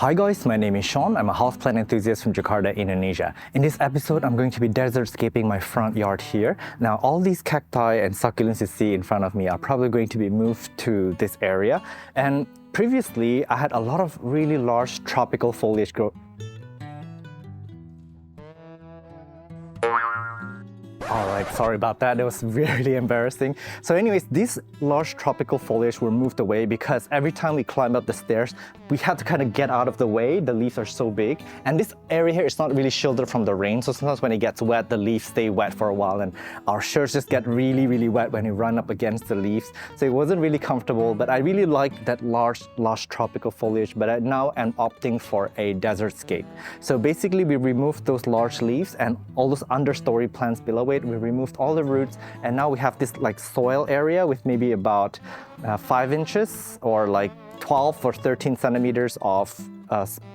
Hi guys, my name is Sean. I'm a houseplant enthusiast from Jakarta, Indonesia. In this episode, I'm going to be desertscaping my front yard here. Now, all these cacti and succulents you see in front of me are probably going to be moved to this area. And previously, I had a lot of really large tropical foliage grow. Alright, sorry about that, that was really embarrassing. So anyways, these large tropical foliage were moved away because every time we climb up the stairs, we had to kind of get out of the way. The leaves are so big. And this area here is not really shielded from the rain, so sometimes when it gets wet, the leaves stay wet for a while and our shirts just get really wet when we run up against the leaves. So it wasn't really comfortable, but I really liked that large tropical foliage, but now I'm opting for a desertscape. So basically we removed those large leaves and all those understory plants below it. We removed all the roots and now we have this like soil area with maybe about 5 inches or like 12 or 13 centimeters of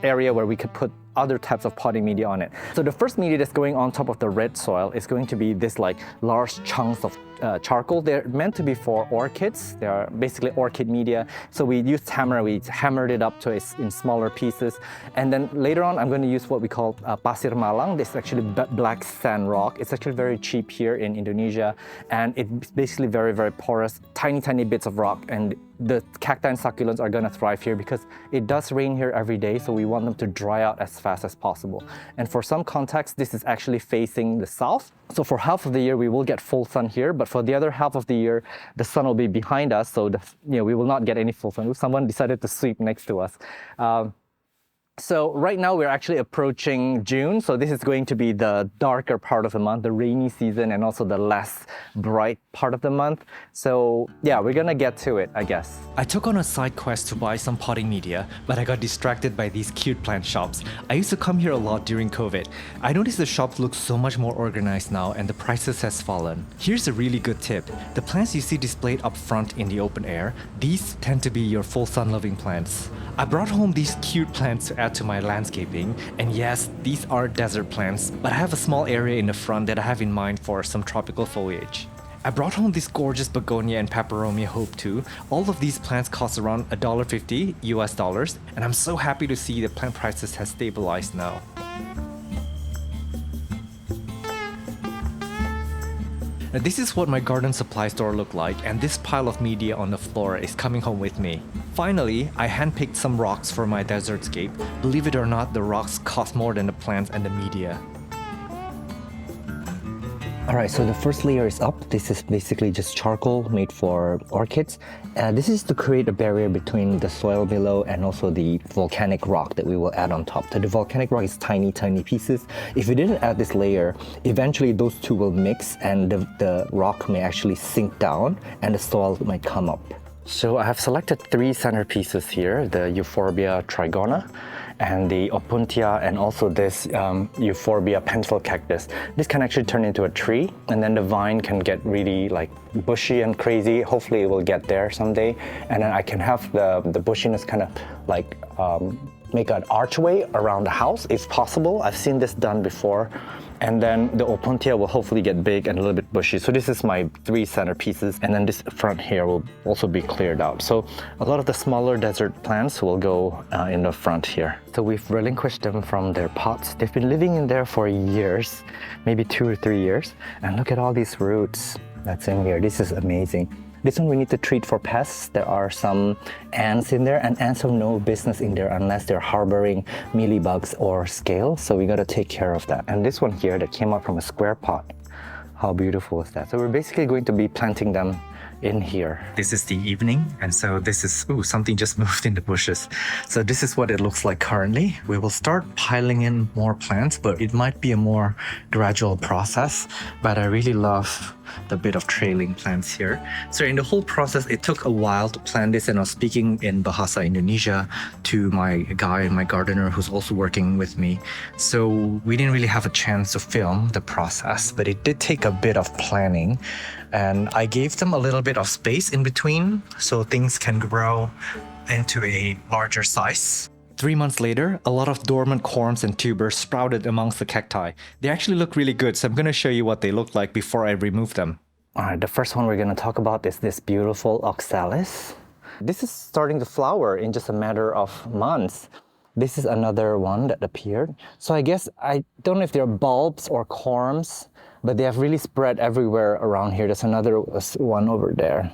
area where we could put other types of potting media on it. So the first media that's going on top of the red soil is going to be this like large chunks of charcoal. They're meant to be for orchids. They are basically orchid media. So we used hammer, we hammered it up to in smaller pieces. And then later on, I'm going to use what we call pasir malang. This is actually black sand rock. It's actually very cheap here in Indonesia. And it's basically very porous, tiny bits of rock. And the cacti and succulents are going to thrive here because it does rain here every day. So we want them to dry out as fast as possible. And for some context, this is actually facing the south. So for half of the year, we will get full sun here, but for the other half of the year, the sun will be behind us, so we will not get any full sun. Someone decided to sweep next to us. So right now we're actually approaching June, so this is going to be the darker part of the month, the rainy season, and also the less bright part of the month. So yeah, we're gonna get to it, I guess. I took on a side quest to buy some potting media, but I got distracted by these cute plant shops. I used to come here a lot during COVID. I noticed the shops look so much more organized now and the prices has fallen. Here's a really good tip. The plants you see displayed up front in the open air, these tend to be your full sun-loving plants. I brought home these cute plants to add to my landscaping, and yes, these are desert plants, but I have a small area in the front that I have in mind for some tropical foliage. I brought home this gorgeous begonia and peperomia hope too. All of these plants cost around $1.50 US, and I'm so happy to see the plant prices has stabilized now. Now, this is what my garden supply store looked like, and this pile of media on the floor is coming home with me. Finally, I handpicked some rocks for my desertscape. Believe it or not, the rocks cost more than the plants and the media. Alright, so the first layer is up. This is basically just charcoal made for orchids. This is to create a barrier between the soil below and also the volcanic rock that we will add on top. So the volcanic rock is tiny pieces. If we didn't add this layer, eventually those two will mix and the rock may actually sink down and the soil might come up. So I have selected 3 centerpieces here, the Euphorbia trigona, and the Opuntia, and also this Euphorbia pencil cactus. This can actually turn into a tree, and then the vine can get really like bushy and crazy. Hopefully it will get there someday, and then I can have the bushiness kind of like make an archway around the house if possible. I've seen this done before. And then the Opuntia will hopefully get big and a little bit bushy. So this is my 3 centerpieces, and then this front here will also be cleared out. So a lot of the smaller desert plants will go in the front here. So we've relinquished them from their pots. They've been living in there for years, maybe 2 or 3 years. And look at all these roots that's in here. This is amazing. This one we need to treat for pests. There are some ants in there, and ants have no business in there unless they're harboring mealybugs or scale. So we got to take care of that. And this one here that came out from a square pot, how beautiful is that? So we're basically going to be planting them in here. This is the evening, and so this is, something just moved in the bushes. So this is what it looks like currently. We will start piling in more plants, but it might be a more gradual process, but I really love the bit of trailing plants here. So in the whole process, it took a while to plant this, and I was speaking in Bahasa Indonesia to my gardener who's also working with me. So we didn't really have a chance to film the process, but it did take a bit of planning. And I gave them a little bit of space in between so things can grow into a larger size. 3 months later, a lot of dormant corms and tubers sprouted amongst the cacti. They actually look really good, so I'm going to show you what they look like before I remove them. Alright, the first one we're going to talk about is this beautiful oxalis. This is starting to flower in just a matter of months. This is another one that appeared. So I guess, I don't know if they're bulbs or corms, but they have really spread everywhere around here. There's another one over there.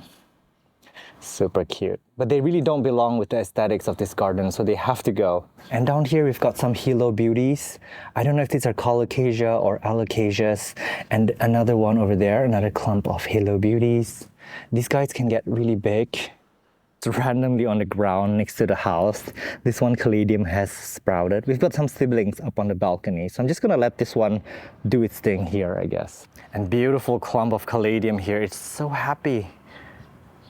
Super cute. But they really don't belong with the aesthetics of this garden, so they have to go. And down here we've got some Hilo Beauties. I don't know if these are colocasia or alocasias. And another one over there, another clump of Hilo Beauties. These guys can get really big. It's randomly on the ground next to the house. This one caladium has sprouted. We've got some siblings up on the balcony, so I'm just gonna let this one do its thing here, I guess. And beautiful clump of caladium here. It's so happy.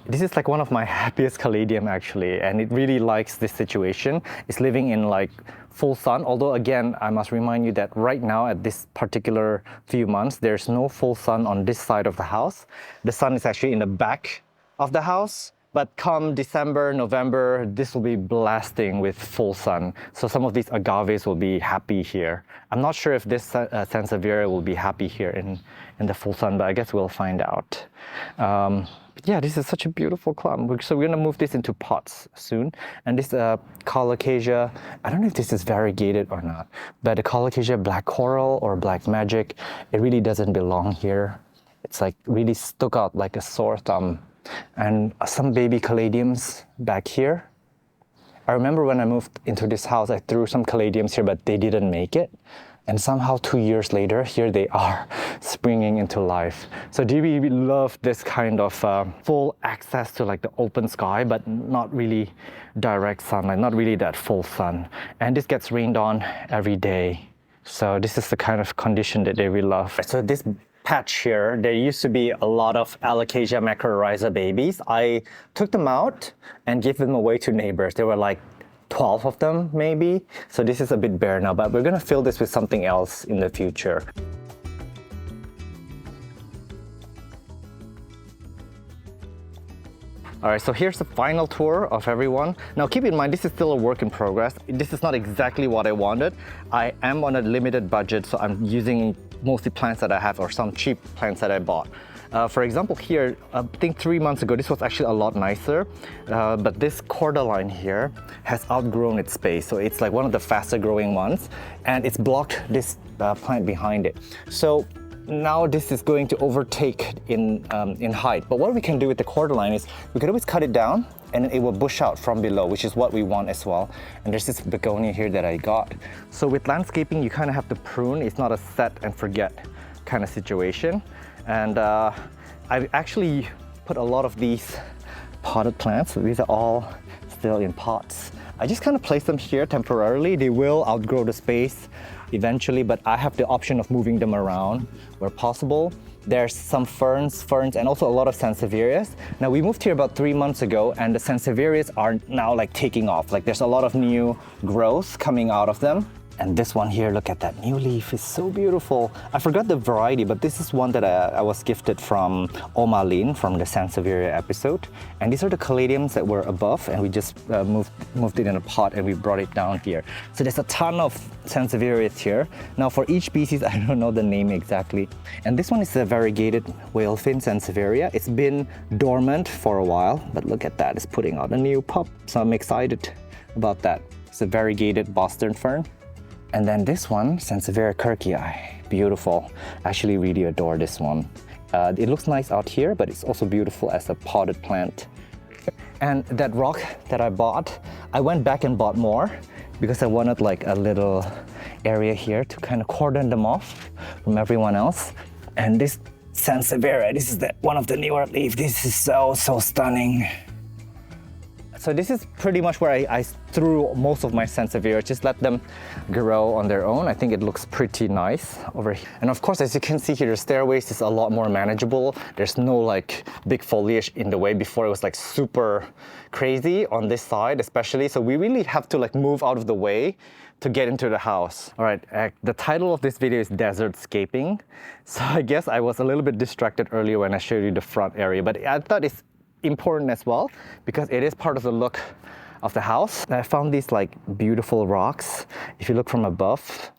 This is like one of my happiest caladium actually, and it really likes this situation. It's living in like full sun, although again, I must remind you that right now at this particular few months, there's no full sun on this side of the house. The sun is actually in the back of the house, but come December, November, this will be blasting with full sun. So some of these agaves will be happy here. I'm not sure if this sansevieria will be happy here in the full sun, but I guess we'll find out. Yeah, this is such a beautiful clump. So we're gonna move this into pots soon. And this colocasia, I don't know if this is variegated or not, but the colocasia black coral or black magic, it really doesn't belong here. It's like really stuck out like a sore thumb. And some baby caladiums back here. I remember when I moved into this house, I threw some caladiums here, but they didn't make it. And somehow 2 years later, here they are springing into life. So do we love this kind of full access to like the open sky, but not really direct sunlight, not really that full sun. And this gets rained on every day. So this is the kind of condition that they really love. So this patch here, there used to be a lot of Alocasia macrorrhiza babies. I took them out and gave them away to neighbors. There were like 12 of them maybe. So this is a bit bare now, but we're gonna fill this with something else in the future. All right, so here's the final tour of everyone. Now keep in mind, this is still a work in progress. This is not exactly what I wanted. I am on a limited budget, so I'm using mostly plants that I have or some cheap plants that I bought. For example, here, I think 3 months ago, this was actually a lot nicer, but this cordyline here has outgrown its space. So it's like one of the faster growing ones, and it's blocked this plant behind it. So now this is going to overtake in height. But what we can do with the cordyline is we can always cut it down and it will bush out from below, which is what we want as well. And there's this begonia here that I got. So with landscaping, you kind of have to prune. It's not a set and forget kind of situation. And I've actually put a lot of these potted plants. So these are all still in pots. I just kind of place them here temporarily. They will outgrow the space eventually, but I have the option of moving them around where possible. There's some ferns, and also a lot of sansevierias. Now we moved here about 3 months ago, and the sansevierias are now like taking off. Like there's a lot of new growth coming out of them. And this one here, look at that new leaf, it's so beautiful. I forgot the variety, but this is one that I was gifted from Omalin from the Sansevieria episode. And these are the caladiums that were above, and we just moved it in a pot and we brought it down here. So there's a ton of Sansevierias here. Now for each species, I don't know the name exactly. And this one is a variegated whalefin Sansevieria. It's been dormant for a while, but look at that, it's putting out a new pup. So I'm excited about that. It's a variegated Boston fern. And then this one, Sansevieria kirkii, beautiful. I actually really adore this one. It looks nice out here, but it's also beautiful as a potted plant. And that rock that I bought, I went back and bought more because I wanted like a little area here to kind of cordon them off from everyone else. And this Sansevieria, this is one of the newer leaves. This is so stunning. So this is pretty much where I threw most of my Sansevieria, just let them grow on their own. I think it looks pretty nice over here. And of course, as you can see here, the stairways is a lot more manageable. There's no like big foliage in the way. Before it was like super crazy on this side, especially. So we really have to like move out of the way to get into the house. All right, the title of this video is Desertscaping. So I guess I was a little bit distracted earlier when I showed you the front area, but I thought it's important as well because it is part of the look of the house. And I found these like beautiful rocks. If you look from above,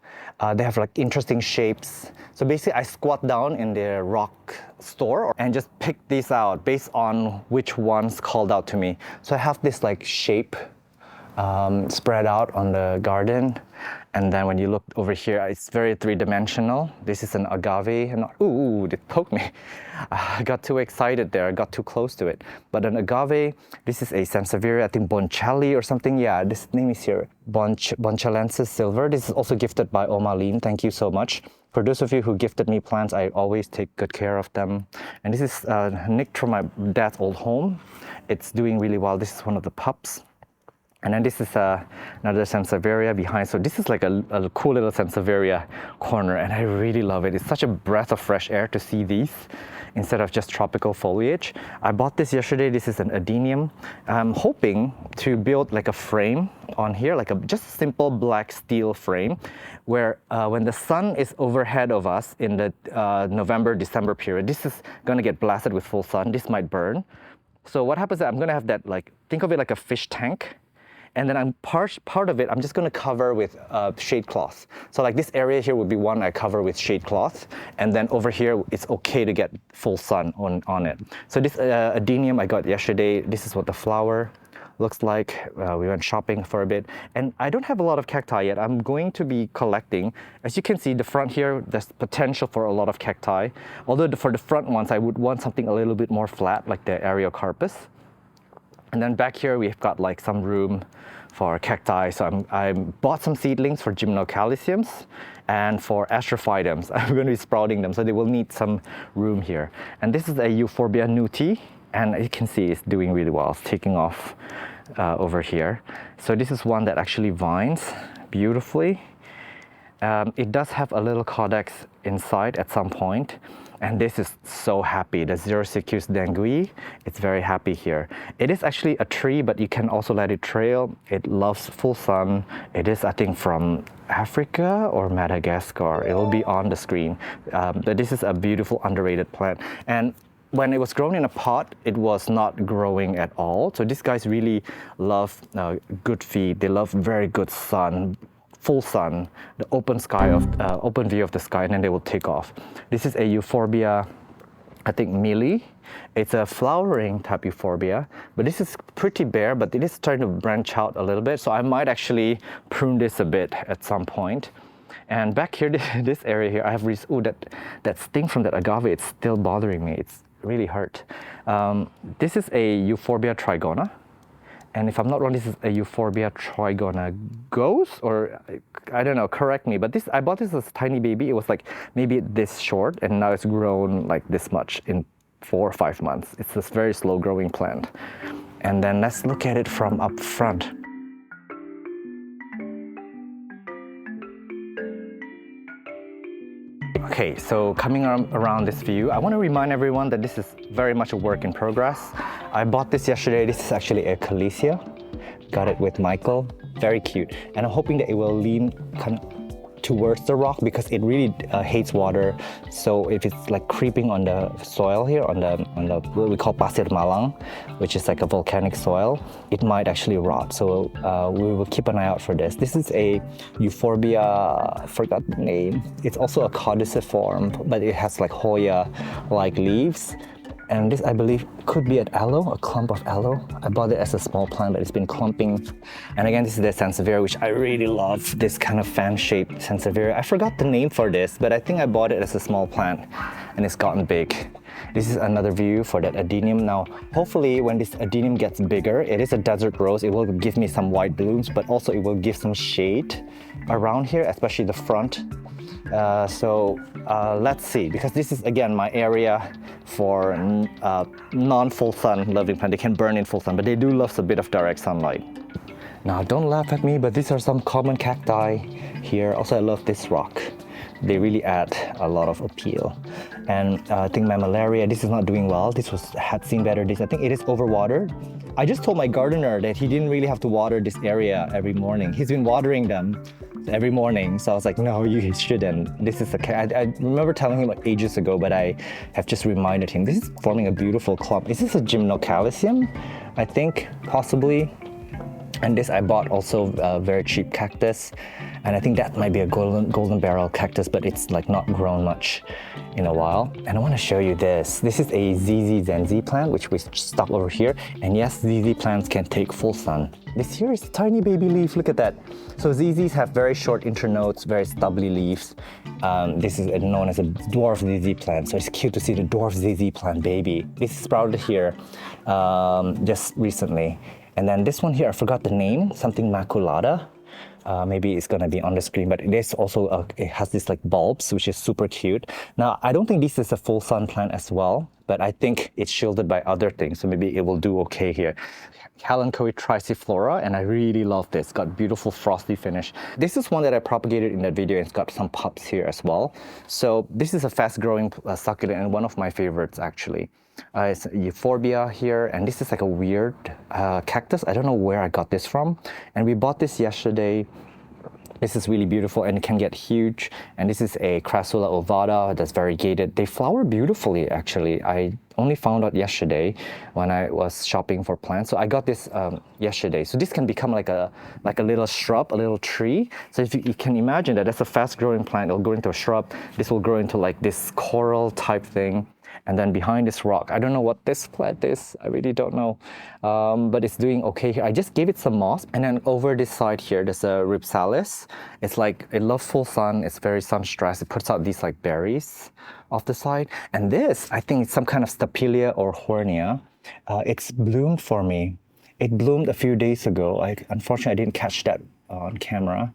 they have like interesting shapes. So basically I squat down in the rock store and just pick these out based on which ones called out to me. So I have this like shape spread out on the garden. And then when you look over here, it's very three-dimensional. This is an agave. And ooh, it poked me. I got too excited there. I got too close to it. But an agave, this is a Sansevieria, I think Boncelli or something. Yeah, this name is here. Boncellensis silver. This is also gifted by Omalin. Thank you so much. For those of you who gifted me plants, I always take good care of them. And this is nicked from my dad's old home. It's doing really well. This is one of the pups. And then this is another Sansevieria behind. So this is like a cool little Sansevieria corner, and I really love it. It's such a breath of fresh air to see these instead of just tropical foliage. I bought this yesterday. This is an adenium. I'm hoping to build like a frame on here, like just a simple black steel frame, where when the sun is overhead of us in the November, December period, this is gonna get blasted with full sun. This might burn. So what happens is I'm gonna have that, like, think of it like a fish tank. And then I'm part of it, I'm just gonna cover with shade cloth. So like this area here would be one I cover with shade cloth. And then over here, it's okay to get full sun on it. So this adenium I got yesterday, this is what the flower looks like. We went shopping for a bit. And I don't have a lot of cacti yet. I'm going to be collecting. As you can see, the front here, there's potential for a lot of cacti. Although for the front ones, I would want something a little bit more flat, like the Areocarpus. And then back here, we've got like some room for cacti. So I bought some seedlings for gymnocalciums and for astrophytums. I'm going to be sprouting them, so they will need some room here. And this is a Euphorbia nuti, and you can see it's doing really well. It's taking off over here. So this is one that actually vines beautifully. It does have a little caudex inside at some point. And this is so happy, the Xerosicus dengui. It's very happy here. It is actually a tree, but you can also let it trail. It loves full sun. It is, I think, from Africa or Madagascar. It will be on the screen. But this is a beautiful, underrated plant. And when it was grown in a pot, it was not growing at all. So these guys really love good feed. They love very good sun, full sun, the open sky open view of the sky, and then they will take off. This is a Euphorbia, I think mealy. It's a flowering type Euphorbia, but this is pretty bare, but it is starting to branch out a little bit. So I might actually prune this a bit at some point. And back here, this area here, I have that sting from that agave. It's still bothering me. It's really hurt. This is a Euphorbia trigona. And if I'm not wrong, this is a Euphorbia trigona ghost, or I don't know, correct me. But I bought this as a tiny baby. It was like maybe this short, and now it's grown like this much in 4 or 5 months. It's this very slow growing plant. And then let's look at it from up front. Okay, so coming around this view, I want to remind everyone that this is very much a work in progress. I bought this yesterday. This is actually a Calicia. Got it with Michael. Very cute. And I'm hoping that it will lean towards the rock because it really hates water. So if it's like creeping on the soil here, on the what we call Pasir Malang, which is like a volcanic soil, it might actually rot. So we will keep an eye out for this. This is a Euphorbia, I forgot the name. It's also a caudiciform, but it has like Hoya-like leaves. And this, I believe, could be an aloe, a clump of aloe. I bought it as a small plant, but it's been clumping. And again, this is the Sansevieria, which I really love, this kind of fan-shaped Sansevieria. I forgot the name for this, but I think I bought it as a small plant, and it's gotten big. This is another view for that adenium. Now, hopefully, when this adenium gets bigger, it is a desert rose. It will give me some white blooms, but also it will give some shade around here, especially the front. Let's see, because this is again my area for non-full sun loving plant. They can burn in full sun, but they do love a bit of direct sunlight. Now don't laugh at me, but these are some common cacti here. Also, I love this rock. They really add a lot of appeal. And I think my malaria, this is not doing well. This had seen better days. I think it is overwatered. I just told my gardener that he didn't really have to water this area every morning. He's been watering them every morning. So I was like, no, you shouldn't. This is I remember telling him like ages ago, but I have just reminded him. This is forming a beautiful clump. Is this a gymnocalcium? I think, possibly. And this I bought also a very cheap cactus, and I think that might be a golden barrel cactus, but it's like not grown much in a while. And I want to show you this. This is a ZZ Zenzi plant, which we stuck over here. And yes, ZZ plants can take full sun. This here is a tiny baby leaf, look at that. So ZZs have very short internodes, very stubbly leaves. This is known as a dwarf ZZ plant, so it's cute to see the dwarf ZZ plant baby. This sprouted here just recently. And then this one here, I forgot the name, something maculata. Maybe it's gonna be on the screen, but it is also, it has this like bulbs, which is super cute. Now, I don't think this is a full sun plant as well, but I think it's shielded by other things, so maybe it will do okay here. Kalanchoe triciflora, and I really love this. Got beautiful frosty finish. This is one that I propagated in that video, and it's got some pups here as well. So this is a fast-growing succulent and one of my favorites actually. It's euphorbia here, and this is like a weird cactus. I don't know where I got this from, and we bought this yesterday. This is really beautiful and it can get huge. And this is a Crassula ovata that's variegated. They flower beautifully actually. I only found out yesterday when I was shopping for plants. So I got this yesterday. So this can become like a little shrub, a little tree. So if you can imagine that that's a fast growing plant, it'll grow into a shrub. This will grow into like this coral type thing. And then behind this rock, I don't know what this plant is, I really don't know, but it's doing okay here. I just gave it some moss, and then over this side here, there's a Ripsalis. It's like, it loves full sun, it's very sun stressed, it puts out these like berries off the side. And this, I think it's some kind of Stapelia or Hornia. It's bloomed for me. It bloomed a few days ago. Unfortunately, I didn't catch that on camera.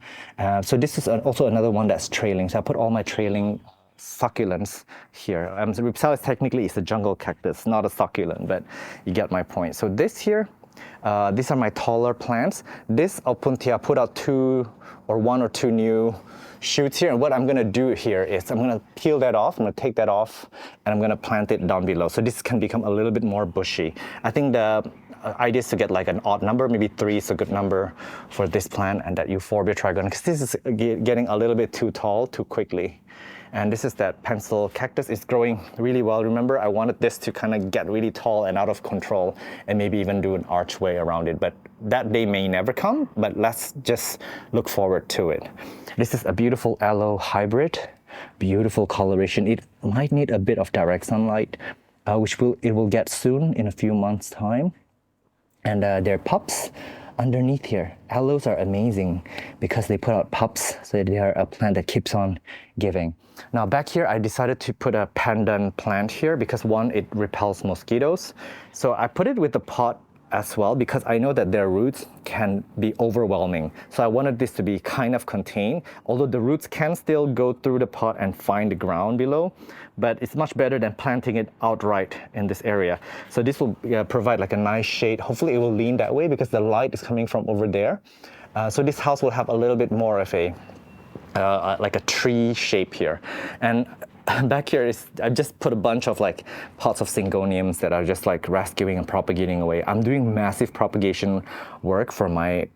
So this is also another one that's trailing. So I put all my trailing succulents here. So Ripsalis technically is a jungle cactus, not a succulent, but you get my point. So this here, these are my taller plants. This Opuntia put out one or two new shoots here, and what I'm gonna do here is I'm gonna peel that off, I'm gonna take that off, and I'm gonna plant it down below. So this can become a little bit more bushy. I think the idea is to get like an odd number, maybe 3 is a good number for this plant, and that Euphorbia trigonum, because this is getting a little bit too tall too quickly. And this is that pencil cactus. It's growing really well. Remember, I wanted this to kind of get really tall and out of control and maybe even do an archway around it. But that day may never come, but let's just look forward to it. This is a beautiful aloe hybrid, beautiful coloration. It might need a bit of direct sunlight, which it will get soon in a few months' time. And there are pups underneath here. Aloes are amazing because they put out pups, so they are a plant that keeps on giving. Now back here, I decided to put a pandan plant here because one, it repels mosquitoes. So I put it with the pot as well because I know that their roots can be overwhelming. So I wanted this to be kind of contained, although the roots can still go through the pot and find the ground below, but it's much better than planting it outright in this area. So this will provide like a nice shade. Hopefully it will lean that way because the light is coming from over there. So this house will have a little bit more of a like a tree shape here. And back here is, I just put a bunch of like pots of syngoniums that are just like rescuing and propagating away. I'm doing massive propagation work for my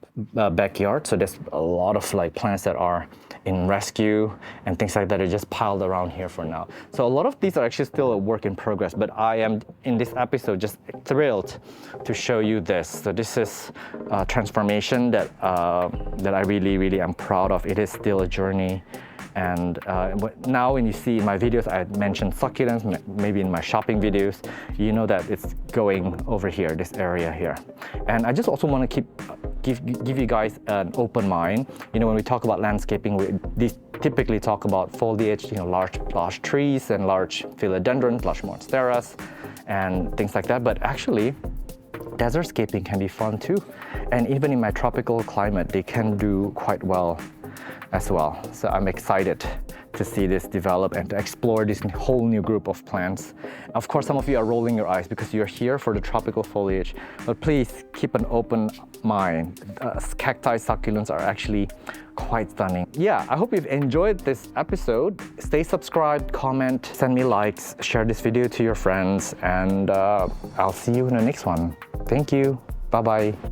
backyard. So there's a lot of like plants that are in rescue and things like that are just piled around here for now. So a lot of these are actually still a work in progress, but I am in this episode just thrilled to show you this. So this is a transformation that I really am proud of. It is still a journey. And now when you see in my videos, I mentioned succulents, maybe in my shopping videos, you know that it's going over here, this area here. And I just also want to give you guys an open mind. You know, when we talk about landscaping, we typically talk about foliage, you know, large trees and large philodendrons, large monsteras, and things like that. But actually, desertscaping can be fun too. And even in my tropical climate, they can do quite well as well. So I'm excited to see this develop and to explore this whole new group of plants. Of course, some of you are rolling your eyes because you're here for the tropical foliage, but please keep an open mind. Cacti succulents are actually quite stunning. Yeah, I hope you've enjoyed this episode. Stay subscribed, comment, send me likes, share this video to your friends, and I'll see you in the next one. Thank you. Bye-bye.